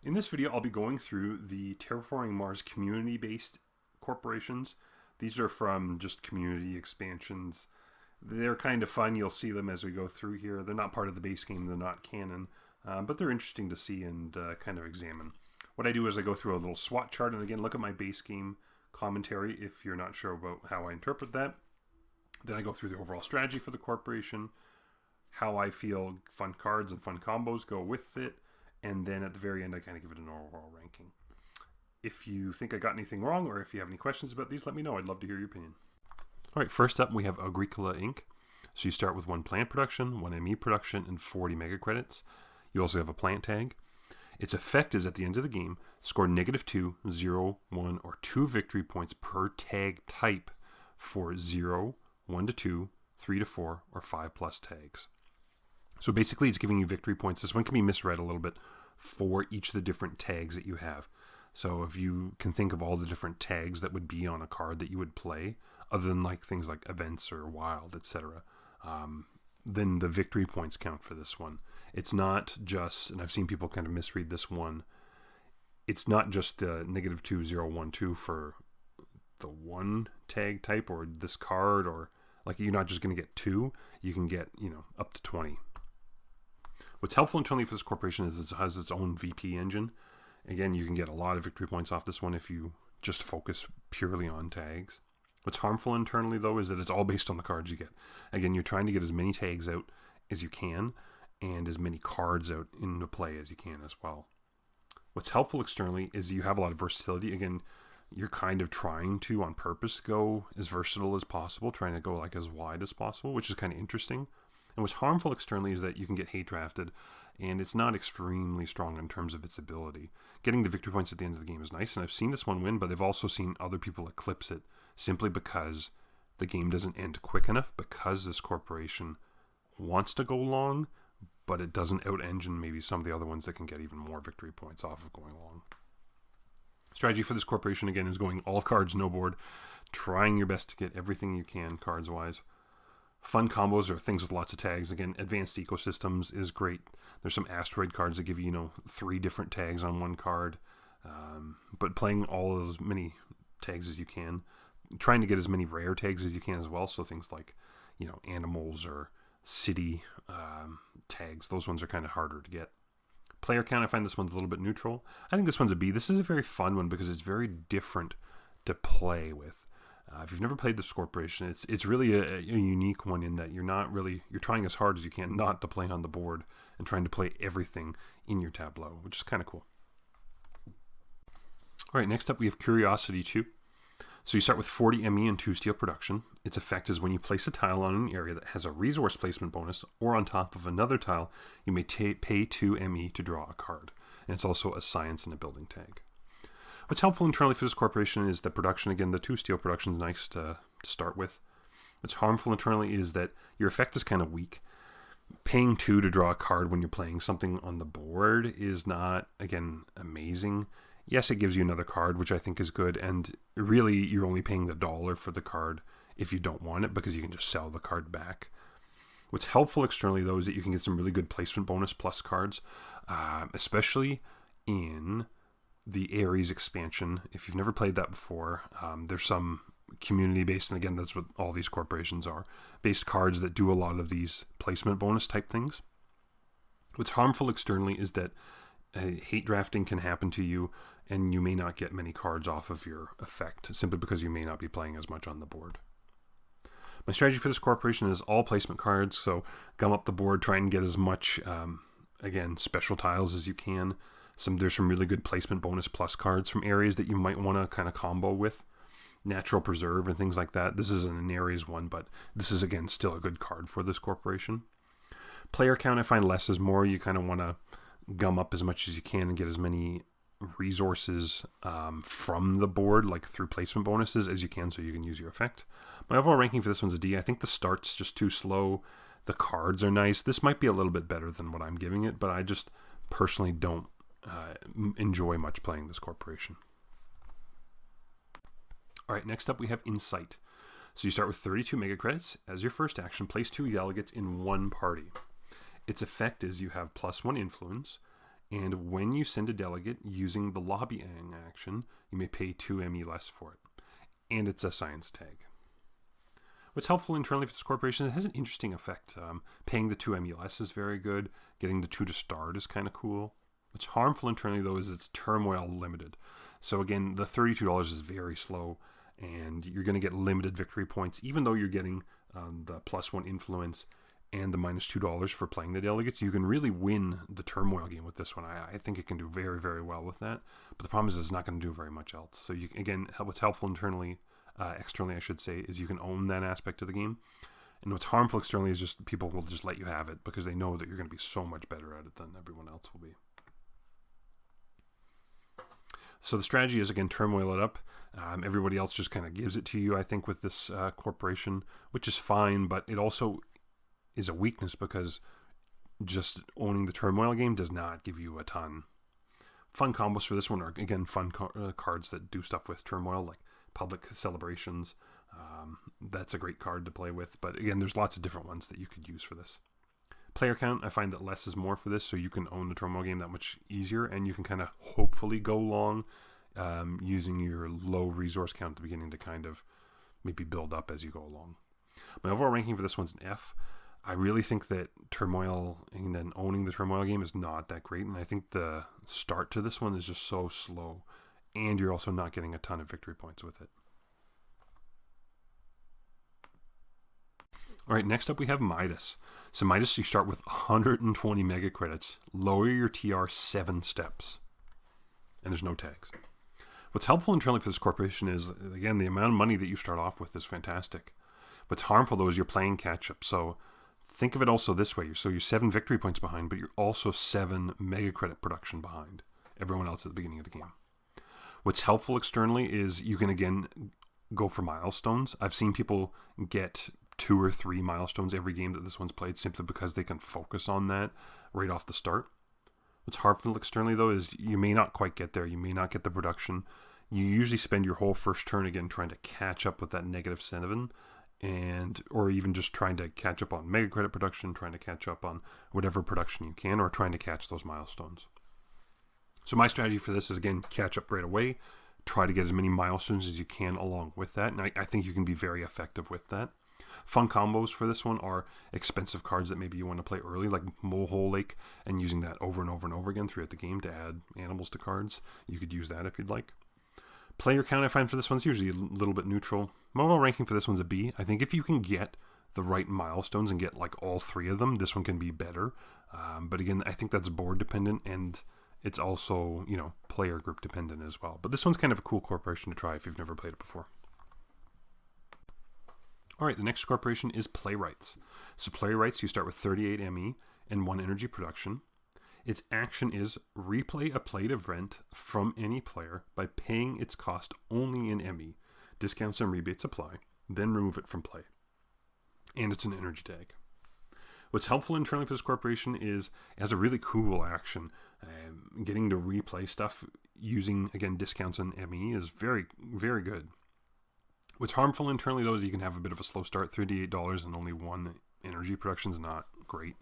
In this video, I'll be going through the Terraforming Mars community-based corporations. These are from just community expansions. They're kind of fun. You'll see them as we go through here. They're not part of the base game. They're not canon, but they're interesting to see and kind of examine. What I do is I go through a little SWOT chart, and again, look at my base game commentary if you're not sure about how I interpret that. Then I go through the overall strategy for the corporation, how I feel fun cards and fun combos go with it, and then at the very end I kind of give it an overall ranking. If you think I got anything wrong or if you have any questions about these, let me know. I'd love to hear your opinion. Alright, first up we have Agricola Inc. So you start with 1 plant production, 1 ME production, and 40 mega credits. You also have a plant tag. Its effect is at the end of the game, score -2, 0, 1, or 2 victory points per tag type for 0, 1 to 2, 3 to 4, or 5+ tags. So basically it's giving you victory points. This one can be misread a little bit for each of the different tags that you have. So if you can think of all the different tags that would be on a card that you would play, other than like things like events or wild, etc., then the victory points count for this one. It's not just, and I've seen people kind of misread this one, it's not just the -2, 0, 1, 2 for the one tag type or this card, or like you're not just going to get 2, you can get, up to 20. What's helpful internally for this corporation is it has its own VP engine. Again, you can get a lot of victory points off this one if you just focus purely on tags. What's harmful internally, though, is that it's all based on the cards you get. Again, you're trying to get as many tags out as you can and as many cards out into play as you can as well. What's helpful externally is you have a lot of versatility. Again, you're kind of trying to, on purpose, go as versatile as possible, trying to go like as wide as possible, which is kind of interesting. And what's harmful externally is that you can get hate drafted, and it's not extremely strong in terms of its ability. Getting the victory points at the end of the game is nice, and I've seen this one win, but I've also seen other people eclipse it simply because the game doesn't end quick enough, because this corporation wants to go long, but it doesn't out-engine maybe some of the other ones that can get even more victory points off of going long. Strategy for this corporation, again, is going all cards, no board, trying your best to get everything you can cards-wise. Fun combos are things with lots of tags. Again, advanced ecosystems is great. There's some asteroid cards that give you, 3 different tags on one card. But playing all as many tags as you can. Trying to get as many rare tags as you can as well. So things like, animals or city tags. Those ones are kind of harder to get. Player count, I find this one's a little bit neutral. I think this one's a B. This is a very fun one because it's very different to play with. If you've never played this corporation, it's really a unique one in that you're trying as hard as you can not to play on the board and trying to play everything in your tableau, which is kind of cool. All right, next up we have Curiosity 2. So you start with 40 ME and 2 steel production. Its effect is when you place a tile on an area that has a resource placement bonus or on top of another tile, you may pay 2 ME to draw a card. And it's also a science and a building tag. What's helpful internally for this corporation is the production. Again, the 2 steel production is nice to start with. What's harmful internally is that your effect is kind of weak. Paying 2 to draw a card when you're playing something on the board is not, again, amazing. Yes, it gives you another card, which I think is good, and really you're only paying the $1 for the card if you don't want it, because you can just sell the card back. What's helpful externally, though, is that you can get some really good placement bonus plus cards, especially in the Ares expansion. If you've never played that before, there's some community-based, and again, that's what all these corporations are, based cards that do a lot of these placement bonus type things. What's harmful externally is that hate drafting can happen to you, and you may not get many cards off of your effect, simply because you may not be playing as much on the board. My strategy for this corporation is all placement cards, so gum up the board, try and get as much, again, special tiles as you can. There's some really good placement bonus plus cards from areas that you might want to kind of combo with. Natural Preserve and things like that. This isn't an Ares one, but this is, again, still a good card for this corporation. Player count, I find less is more. You kind of want to gum up as much as you can and get as many resources from the board, like through placement bonuses, as you can, so you can use your effect. My overall ranking for this one's a D. I think the start's just too slow. The cards are nice. This might be a little bit better than what I'm giving it, but I just personally don't enjoy much playing this corporation. All right, next up we have Incite. So you start with 32 mega credits. As your first action, place 2 delegates in one party. Its effect is you have +1 influence, And when you send a delegate using the lobbying action, you may pay 2 ME less for it. And it's a science tag. What's helpful internally for this corporation, it has an interesting effect. Paying the 2 ME less is very good. Getting the 2 to start is kind of cool. What's harmful internally, though, is it's turmoil limited. So again, the $32 is very slow, and you're going to get limited victory points, even though you're getting the +1 influence and the -$2 for playing the delegates. You can really win the turmoil game with this one. I think it can do very, very well with that. But the problem is it's not going to do very much else. So what's helpful internally, externally I should say, is you can own that aspect of the game. And what's harmful externally is just people will just let you have it because they know that you're going to be so much better at it than everyone else will be. So the strategy is, again, turmoil it up. Everybody else just kind of gives it to you, I think, with this corporation, which is fine, but it also is a weakness because just owning the turmoil game does not give you a ton. Fun combos for this one are, again, fun cards that do stuff with turmoil, like public celebrations. That's a great card to play with, but again, there's lots of different ones that you could use for this. Player count, I find that less is more for this, so you can own the turmoil game that much easier, and you can kind of hopefully go long using your low resource count at the beginning to kind of maybe build up as you go along. My overall ranking for this one's an F. I really think that turmoil and then owning the turmoil game is not that great, and I think the start to this one is just so slow, and you're also not getting a ton of victory points with it. All right, next up we have Midas. So Midas, you start with 120 mega credits. Lower your TR 7 steps. And there's no tags. What's helpful internally for this corporation is, again, the amount of money that you start off with is fantastic. What's harmful, though, is you're playing catch-up. So think of it also this way. So you're 7 victory points behind, but you're also 7 mega credit production behind everyone else at the beginning of the game. What's helpful externally is you can, again, go for milestones. I've seen people get 2 or 3 milestones every game that this one's played simply because they can focus on that right off the start. What's harmful externally, though, is you may not quite get there. You may not get the production. You usually spend your whole first turn, again, trying to catch up with that -7, or even just trying to catch up on mega credit production, trying to catch up on whatever production you can, or trying to catch those milestones. So my strategy for this is, again, catch up right away. Try to get as many milestones as you can along with that, and I think you can be very effective with that. Fun combos for this one are expensive cards that maybe you want to play early, like Molehole Lake, and using that over and over and over again throughout the game to add animals to cards. You could use that if you'd like. Player count, I find for this one's usually a little bit neutral. My overall ranking for this one's a B. I think if you can get the right milestones and get like all 3 of them, this one can be better. But again, I think that's board dependent, and it's also, player group dependent as well. But this one's kind of a cool corporation to try if you've never played it before. All right, the next corporation is Playwrights. So Playwrights, you start with 38 ME and 1 energy production. Its action is replay a played event from any player by paying its cost only in ME. Discounts and rebates apply, then remove it from play. And it's an energy tag. What's helpful internally for this corporation is it has a really cool action. Getting to replay stuff using, again, discounts and ME is very, very good. What's harmful internally, though, is you can have a bit of a slow start. $38 and only 1 energy production is not great.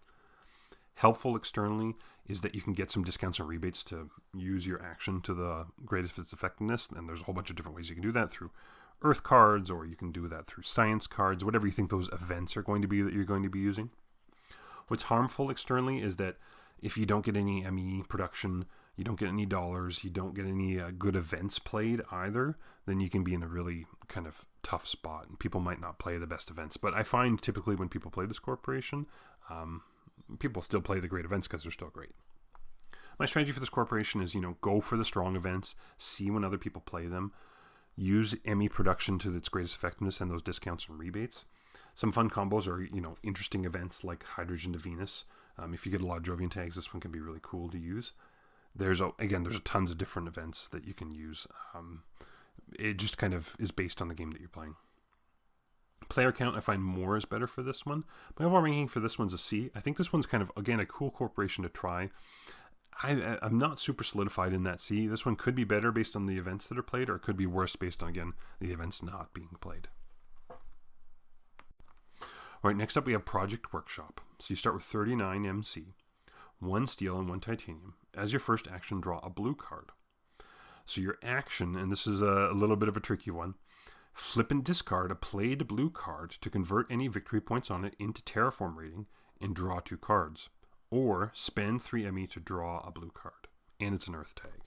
Helpful externally is that you can get some discounts and rebates to use your action to the greatest of its effectiveness, and there's a whole bunch of different ways you can do that through Earth cards, or you can do that through Science cards, whatever you think those events are going to be that you're going to be using. What's harmful externally is that if you don't get any ME production, you don't get any dollars, you don't get any good events played either, then you can be in a really kind of tough spot. And people might not play the best events. But I find typically when people play this corporation, people still play the great events because they're still great. My strategy for this corporation is, go for the strong events, see when other people play them, use ME production to its greatest effectiveness and those discounts and rebates. Some fun combos are, interesting events like Hydrogen to Venus. If you get a lot of Jovian tags, this one can be really cool to use. There's tons of different events that you can use. It just kind of is based on the game that you're playing. Player count, I find more is better for this one. My overall ranking for this one's a C. I think this one's kind of, again, a cool corporation to try. I'm not super solidified in that C. This one could be better based on the events that are played, or it could be worse based on, again, the events not being played. All right, next up we have Project Workshop. So you start with 39 MC, 1 steel and 1 titanium. as your first action, draw a blue card. So your action, and this is a little bit of a tricky one, flip and discard a played blue card to convert any victory points on it into Terraform rating and draw 2 cards. Or spend 3 ME to draw a blue card. And it's an earth tag.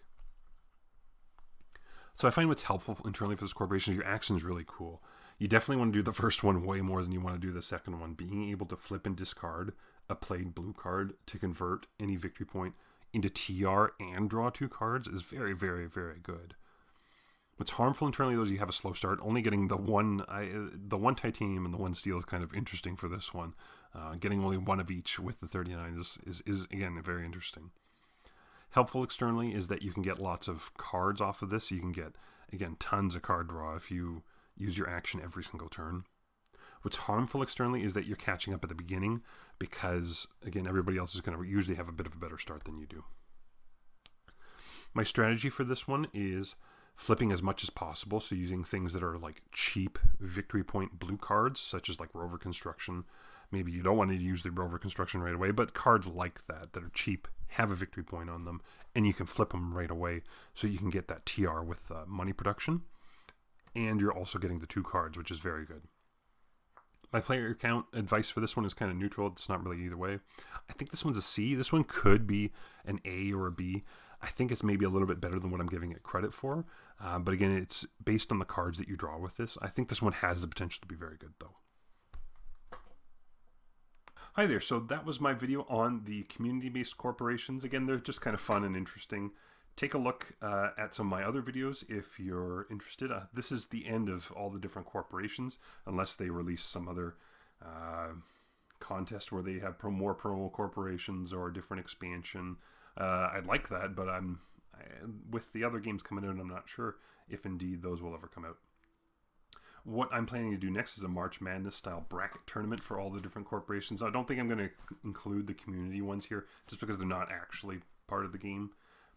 So I find what's helpful internally for this corporation is your action is really cool. You definitely want to do the first one way more than you want to do the second one. Being able to flip and discard a played blue card to convert any victory point into TR and draw 2 cards is very, very, very good. What's harmful internally, though, is you have a slow start. Only getting the one titanium and the 1 steel is kind of interesting for this one. Getting only 1 of each with the 39 is again, very interesting. Helpful externally is that you can get lots of cards off of this. You can get, again, tons of card draw if you use your action every single turn. What's harmful externally is that you're catching up at the beginning because, again, everybody else is going to usually have a bit of a better start than you do. My strategy for this one is flipping as much as possible, so using things that are like cheap victory point blue cards, such as like Rover Construction. Maybe you don't want to use the Rover Construction right away, but cards like that are cheap, have a victory point on them, and you can flip them right away, so you can get that TR with money production, and you're also getting the 2 cards, which is very good. My player count advice for this one is kind of neutral. It's not really either way. I think this one's a C. This one could be an A or a B. I think it's maybe a little bit better than what I'm giving it credit for. But again, it's based on the cards that you draw with this. I think this one has the potential to be very good, though. Hi there. So that was my video on the community-based corporations. Again, they're just kind of fun and interesting. Take a look at some of my other videos if you're interested. This is the end of all the different corporations, unless they release some other contest where they have more promo corporations or a different expansion. I'd like that, but with the other games coming out, I'm not sure if indeed those will ever come out. What I'm planning to do next is a March Madness style bracket tournament for all the different corporations. I don't think I'm going to include the community ones here just because they're not actually part of the game,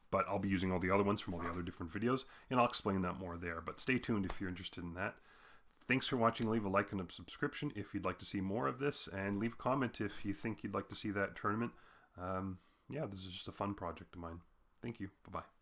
but I'll be using all the other ones from all the other different videos, and I'll explain that more there. But stay tuned if you're interested in that. Thanks for watching. Leave a like and a subscription if you'd like to see more of this, and leave a comment if you think you'd like to see that tournament. Yeah, this is just a fun project of mine. Thank you. Bye-bye.